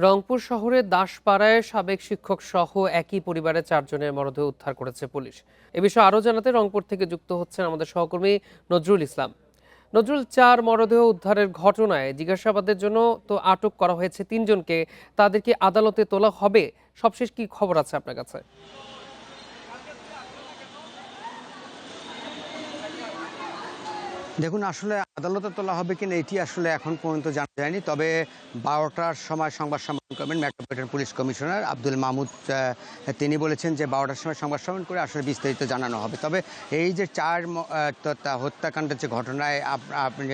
রংপুর শহরের দাসপাড়ায় সাবেক শিক্ষক সহ একই পরিবারের 4 জনের মরদেহ উদ্ধার করেছে পুলিশ। এ বিষয়ে আরও জানাতে রংপুর থেকে যুক্ত হচ্ছেন আমাদের সহকর্মী নজরুল ইসলাম। নজরুল, 4 মরদেহ উদ্ধারের ঘটনায় জিজ্ঞাসাবাদের জন্য তো আটক করা হয়েছে 3 জনকে, তাদের কি আদালতে তোলা হবে? সবশেষ কি খবর আছে আপনার কাছে? দেখুন, আসলে আদালতে তোলা হবে কিনা এটি আসলে এখন পর্যন্ত জানা যায়নি। তবে ১২টার সময় সংবাদ সম্মেলন করবেন metropolitan police commissioner Abdul Mahmud. তিনি বলেছেন যে ১২টার সময় সংবাদ সম্মেলন করে আসলে বিস্তারিত জানানো হবে। তবে এই যে ৪ হত্যাকাণ্ডের যে ঘটনায় আপনি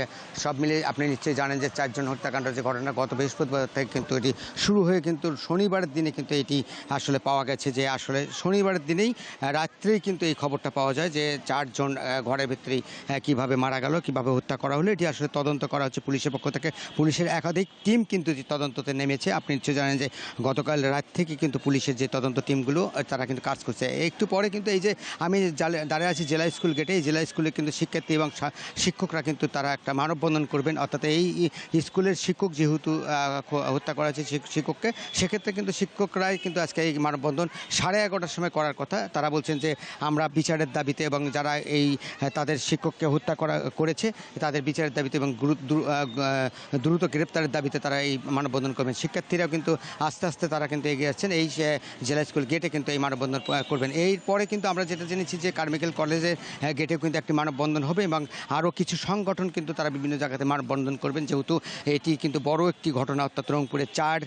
সব মিলিয়ে আপনি নিশ্চয়ই জানেন যে ৪ জন হত্যাকাণ্ডের যে ঘটনা গত বৃহস্পতিবার থেকে কিন্তু এটি শুরু হয়ে কিন্তু শনিবারের দিনে কিন্তু এটি আসলে পাওয়া গেছে যে আসলে শনিবারের দিনেই রাত্রেই কিন্তু এই খবরটা পাওয়া যায় যে ৪ জন ঘরের ভিতরেই কিভাবে মারা গেল, কিভাবে হত্যা করা হলো, এটি আসলে তদন্ত করা হচ্ছে পুলিশের পক্ষ থেকে। পুলিশের একাধিক টিম কিন্তু তদন্ততে নেমেছে। আপনি নিশ্চয়ই জানেন যে গতকাল রাত থেকে কিন্তু পুলিশের যে তদন্ত টিমগুলো তারা কিন্তু কাজ করছে। একটু পরে কিন্তু এই যে আমি দাঁড়িয়ে আছি জেলা স্কুল গেটে, এই জেলা স্কুলে কিন্তু শিক্ষার্থী এবং শিক্ষকরা কিন্তু তারা একটা মানববন্ধন করবেন। অর্থাৎ এই স্কুলের শিক্ষক যেহেতু হত্যা করা হয়েছে শিক্ষককে, সেক্ষেত্রে কিন্তু শিক্ষকরাই কিন্তু আজকে এই মানববন্ধন 11:30টার সময় করার কথা। তারা বলছেন যে আমরা বিচারের দাবিতে এবং যারা এই তাদের শিক্ষককে হত্যা করেছে তাদের বিচারের দাবিতে এবং দ্রুত গ্রেপ্তারের দাবিতে তারা এই মানববন্ধন করবেন। শিক্ষার্থীরাও কিন্তু আস্তে আস্তে তারা কিন্তু এগিয়ে আসছেন এই জেলা স্কুল গেটে কিন্তু এই মানববন্ধন করবেন। এরপরে কিন্তু আমরা যেটা জেনেছি যে কারমিকেল কলেজের গেটেও কিন্তু একটি মানববন্ধন হবে এবং আরও কিছু সংগঠন কিন্তু তারা বিভিন্ন জায়গাতে মানববন্ধন করবেন, যেহেতু এটি কিন্তু বড় একটি ঘটনা। অর্থাৎ রংপুরে 4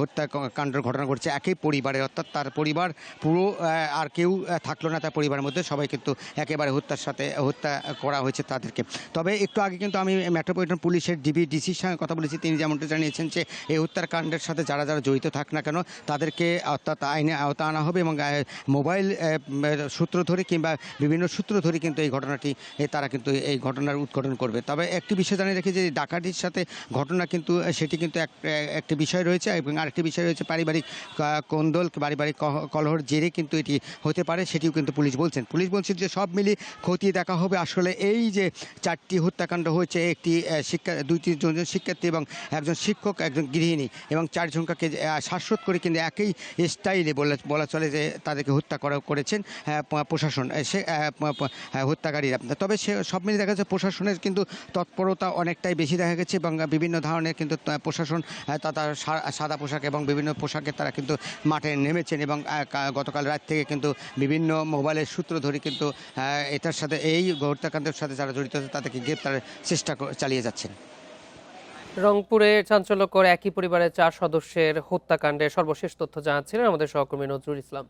হত্যাকাণ্ডের ঘটনা ঘটছে একই পরিবারে, অর্থাৎ তার পরিবার পুরো আর কেউ থাকলো না তার পরিবারের মধ্যে, সবাই কিন্তু একেবারে হত্যা করা হয়েছে তাদেরকে। তবে একটু আগে কিন্তু আমি মেট্রোপলিটন পুলিশের ডিসির সঙ্গে কথা বলেছি। তিনি যেমনটা জানিয়েছেন যে এই হত্যাকাণ্ডের সাথে যারা যারা জড়িত থাক না কেন তাদেরকে অর্থাৎ আইনে আওতা আনা হবে এবং মোবাইল সূত্র ধরে কিংবা বিভিন্ন সূত্র ধরে কিন্তু এই ঘটনাটি তারা কিন্তু এই ঘটনার উদ্ঘাটন করবে। তবে একটি বিষয় জানিয়ে রেখে যে ডাকাতির সাথে ঘটনা কিন্তু সেটি কিন্তু একটি বিষয় রয়েছে এবং আরেকটি বিষয় রয়েছে পারিবারিক কোন্দল, পারিবারিক কলহর জেরে কিন্তু এটি হতে পারে, সেটিও কিন্তু পুলিশ বলছেন যে সব মিলিয়ে খতিয়ে দেখা হবে আসলে এই যে 4টি হত্যাকাণ্ড হয়েছে, একটি 2-3 জন শিক্ষার্থী এবং একজন শিক্ষক, একজন গৃহিণী এবং 4 জনকে শ্বাসরোধ করে কিন্তু একই স্টাইলে বলা চলে যে তাদেরকে হত্যা করেছেন প্রশাসন, হত্যাকারীরা। তবে সে সব মিলিয়ে দেখা যাচ্ছে প্রশাসনের কিন্তু তৎপরতা অনেকটাই বেশি দেখা গেছে এবং বিভিন্ন ধরনের কিন্তু প্রশাসন তার সাদা পোশাক এবং বিভিন্ন পোশাকে তারা কিন্তু মাঠে নেমেছেন এবং গতকাল রাত থেকে কিন্তু বিভিন্ন মোবাইলের সূত্র ধরে কিন্তু এটার সাথে এই হত্যাকাণ্ডের সাথে যারা জড়িত আছে তাদেরকে গ্রেপ্তারের চেষ্টা চালিয়ে যাচ্ছেন। রংপুরে চাঞ্চল্যকর একই পরিবারের 4 সদস্যের হত্যাকাণ্ডের সর্বশেষ তথ্য জানাচ্ছিলেন আমাদের সহকর্মী নজরুল ইসলাম।